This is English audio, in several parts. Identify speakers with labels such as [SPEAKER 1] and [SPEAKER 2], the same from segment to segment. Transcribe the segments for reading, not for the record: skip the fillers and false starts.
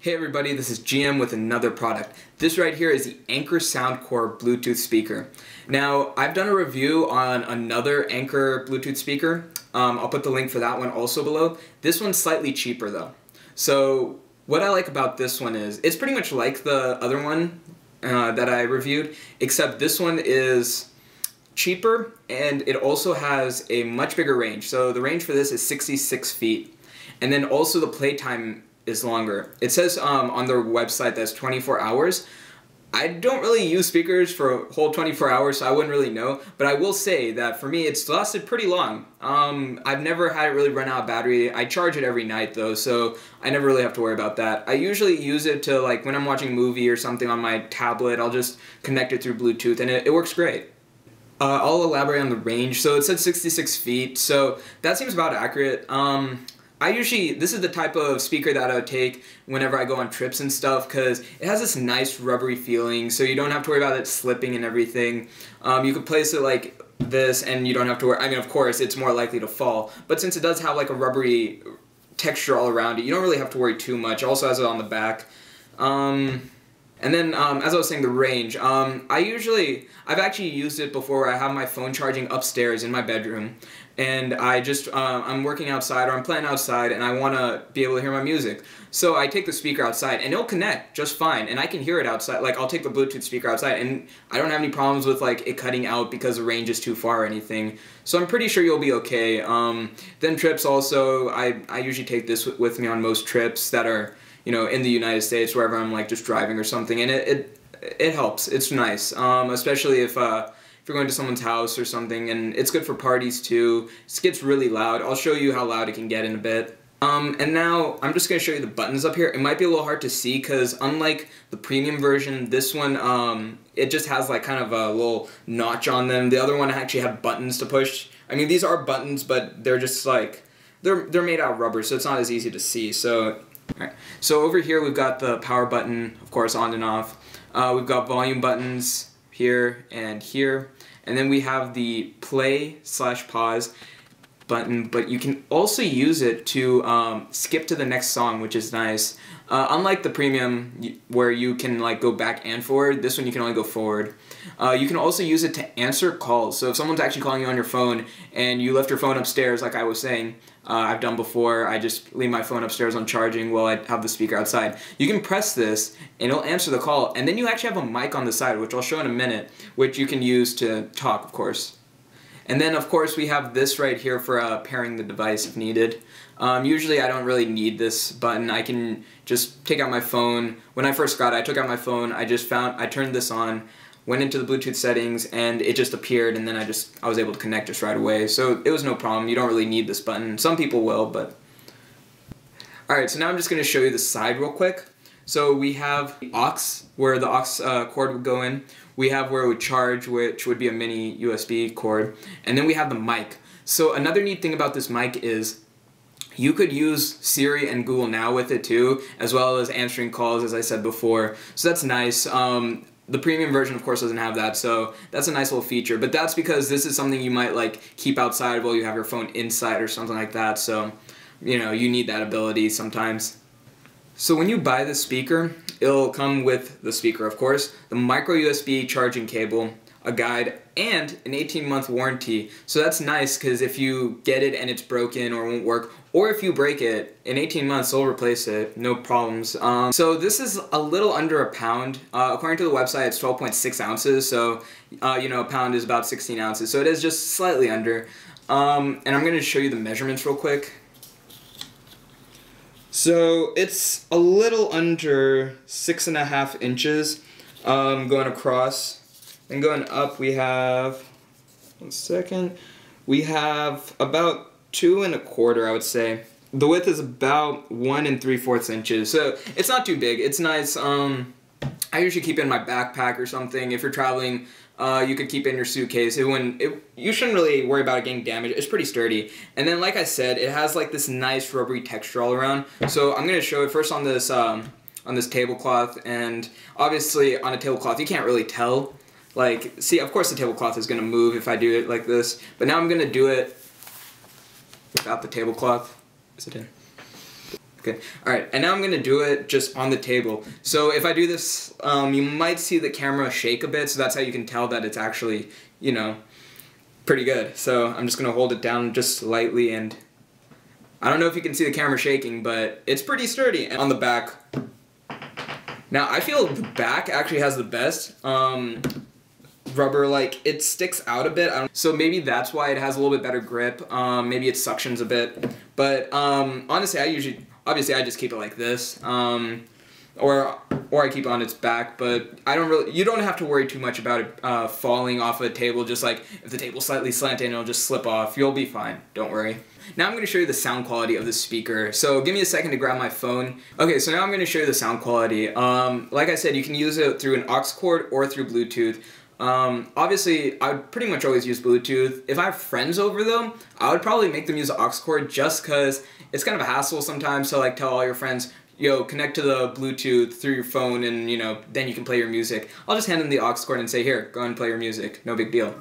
[SPEAKER 1] Hey everybody, this is GM with another product. This right here is the Anker SoundCore Bluetooth Speaker. Now, I've done a review on another Anker Bluetooth speaker. I'll put the link for that one also below. This one's slightly cheaper though. So what I like about this one is, it's pretty much like the other one that I reviewed, except this one is cheaper and it also has a much bigger range. So the range for this is 66 feet. And then also the playtime is longer. It says on their website that's 24 hours. I don't really use speakers for a whole 24 hours, so I wouldn't really know, but I will say that for me it's lasted pretty long. I've never had it really run out of battery. I charge it every night though, so I never really have to worry about that. I usually use it to, like, when I'm watching a movie or something on my tablet, I'll just connect it through Bluetooth and it works great. I'll elaborate on the range. So it said 66 feet, so that seems about accurate. This is the type of speaker that I would take whenever I go on trips and stuff, because it has this nice rubbery feeling, so you don't have to worry about it slipping and everything. You could place it like this and you don't have to worry. I mean, of course, it's more likely to fall, but since it does have like a rubbery texture all around it, you don't really have to worry too much. It also has it on the back. And then, as I was saying, the range. I've actually used it before where I have my phone charging upstairs in my bedroom, and I'm working outside or I'm playing outside and I want to be able to hear my music. So I take the speaker outside and it'll connect just fine, and I can hear it outside. Like, I'll take the Bluetooth speaker outside and I don't have any problems with like it cutting out because the range is too far or anything. So I'm pretty sure you'll be okay. Then trips also, I usually take this with me on most trips that are, you know, in the United States, wherever I'm like just driving or something, and it helps. It's nice, especially if you're going to someone's house or something, and it's good for parties too. It gets really loud. I'll show you how loud it can get in a bit. And now I'm just going to show you the buttons up here. It might be a little hard to see because unlike the premium version, this one, it just has like kind of a little notch on them. The other one actually had buttons to push. I mean, these are buttons, but they're just like, they're made out of rubber, so it's not as easy to see. So, alright. So over here we've got the power button, of course, on and off. We've got volume buttons here and here. And then we have the play/pause button, but you can also use it to skip to the next song, which is nice. Unlike the premium, where you can like go back and forward, this one you can only go forward. You can also use it to answer calls. So if someone's actually calling you on your phone and you left your phone upstairs, like I was saying, I've done before, I just leave my phone upstairs on charging while I have the speaker outside. You can press this and it'll answer the call, and then you actually have a mic on the side, which I'll show in a minute, which you can use to talk, of course. And then, of course, we have this right here for pairing the device if needed. Usually I don't really need this button. I can just take out my phone. When I first got it, I took out my phone, I turned this on, went into the Bluetooth settings, and it just appeared, and then I was able to connect just right away. So it was no problem. You don't really need this button. Some people will, but... Alright, so now I'm just going to show you the side real quick. So we have the aux, where the aux cord would go in. We have where it would charge, which would be a mini USB cord. And then we have the mic. So another neat thing about this mic is you could use Siri and Google Now with it too, as well as answering calls, as I said before. So that's nice. The premium version, of course, doesn't have that, so that's a nice little feature. But that's because this is something you might like keep outside while you have your phone inside or something like that. So, you know, you need that ability sometimes. So when you buy the speaker, it'll come with the speaker, of course, the micro USB charging cable, a guide, and an 18-month warranty. So that's nice because if you get it and it's broken or won't work, or if you break it, in 18 months they'll replace it, no problems. So this is a little under a pound. According to the website, it's 12.6 ounces, so you know, a pound is about 16 ounces, so it is just slightly under. And I'm going to show you the measurements real quick. So it's a little under 6.5 inches going across. And going up, we have, we have about 2 1/4, I would say. The width is about 1 3/4 inches, so it's not too big. It's nice. I usually keep it in my backpack or something. If you're traveling, you could keep it in your suitcase. You shouldn't really worry about it getting damaged. It's pretty sturdy. And then, like I said, it has like this nice rubbery texture all around. So I'm gonna show it first on this tablecloth, and obviously on a tablecloth you can't really tell. Like, see, of course the tablecloth is going to move if I do it like this, but now I'm going to do it without the tablecloth. Is it in? Good. Alright, and now I'm going to do it just on the table. So if I do this, you might see the camera shake a bit, so that's how you can tell that it's actually, you know, pretty good. So I'm just going to hold it down just lightly, and I don't know if you can see the camera shaking, but it's pretty sturdy. And on the back, now I feel the back actually has the best rubber, like it sticks out a bit. So maybe that's why it has a little bit better grip. Maybe it suctions a bit, but honestly, obviously I just keep it like this, or I keep it on its back. But you don't have to worry too much about it falling off a table. Just like if the table's slightly slanted, it'll just slip off. You'll be fine. Don't worry. Now I'm going to show you the sound quality of the speaker. So give me a second to grab my phone. Okay, so now I'm going to show you the sound quality. Like I said, you can use it through an aux cord or through Bluetooth. Obviously, I would pretty much always use Bluetooth. If I have friends over though, I would probably make them use the aux cord just because it's kind of a hassle sometimes to like tell all your friends, yo, connect to the Bluetooth through your phone and, you know, then you can play your music. I'll just hand them the aux cord and say, here, go and play your music. No big deal.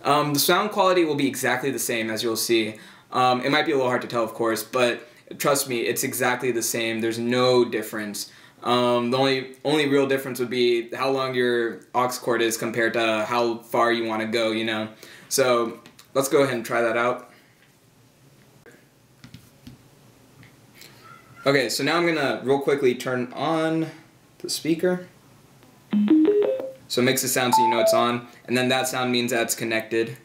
[SPEAKER 1] The sound quality will be exactly the same, as you'll see. It might be a little hard to tell, of course, but trust me, it's exactly the same. There's no difference. The only real difference would be how long your aux cord is compared to how far you want to go, you know. So let's go ahead and try that out. Okay, so now I'm gonna real quickly turn on the speaker. So it makes a sound so you know it's on, and then that sound means that it's connected.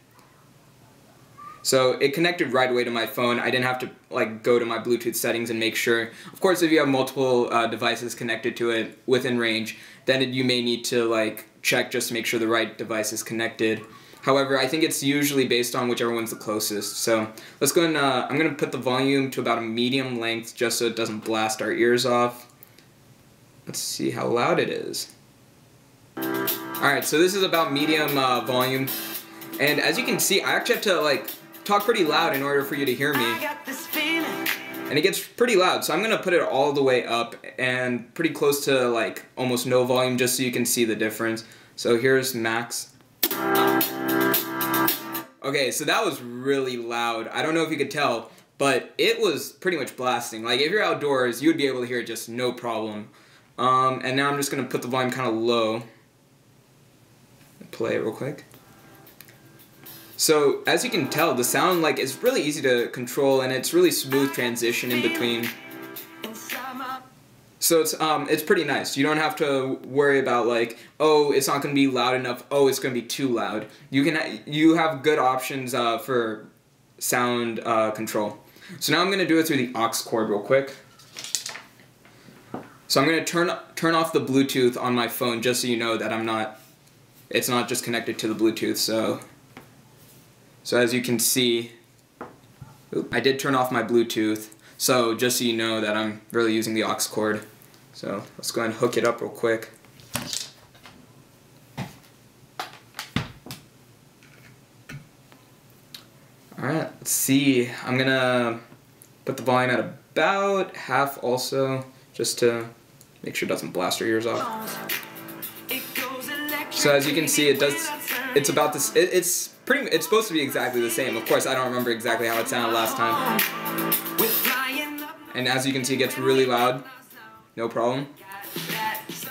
[SPEAKER 1] So it connected right away to my phone. I didn't have to like go to my Bluetooth settings and make sure. Of course, if you have multiple devices connected to it within range, then you may need to like check just to make sure the right device is connected. However, I think it's usually based on whichever one's the closest. So let's go and I'm going to put the volume to about a medium length just so it doesn't blast our ears off. Let's see how loud it is. Alright, so this is about medium volume. And as you can see, I actually have to like talk pretty loud in order for you to hear me. And it gets pretty loud, so I'm going to put it all the way up and pretty close to like almost no volume just so you can see the difference. So here's max. Okay, so that was really loud. I don't know if you could tell, but it was pretty much blasting. Like if you're outdoors, you would be able to hear it just no problem. And now I'm just going to put the volume kind of low. Play it real quick. So as you can tell, the sound like is really easy to control, and it's really smooth transition in between. So it's pretty nice. You don't have to worry about like, oh, it's not going to be loud enough. Oh, it's going to be too loud. You have good options for sound control. So now I'm going to do it through the aux cord real quick. So I'm going to turn off the Bluetooth on my phone just so you know that it's not just connected to the Bluetooth. So as you can see, I did turn off my Bluetooth, so just so you know that I'm really using the aux cord. So let's go ahead and hook it up real quick. Alright, let's see. I'm gonna put the volume at about half also, just to make sure it doesn't blast our ears off. So as you can see, it's about this, it's supposed to be exactly the same. Of course, I don't remember exactly how it sounded last time. And as you can see, it gets really loud. No problem.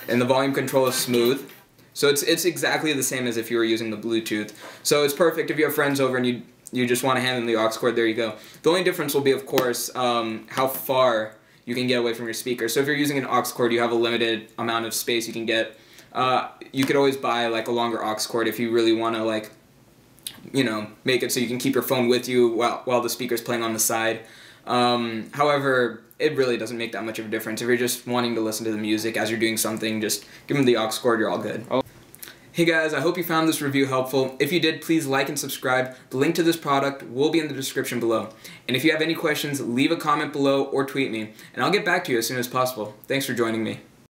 [SPEAKER 1] And the volume control is smooth. So it's exactly the same as if you were using the Bluetooth. So it's perfect if you have friends over and you just want to hand them the aux cord, there you go. The only difference will be, of course, how far you can get away from your speaker. So if you're using an aux cord, you have a limited amount of space you can get. You could always buy like a longer aux cord if you really want to like, you know, make it so you can keep your phone with you while the speaker's playing on the side. However, it really doesn't make that much of a difference. If you're just wanting to listen to the music as you're doing something, just give them the aux cord, you're all good. Hey guys, I hope you found this review helpful. If you did, please like and subscribe. The link to this product will be in the description below. And if you have any questions, leave a comment below or tweet me, and I'll get back to you as soon as possible. Thanks for joining me.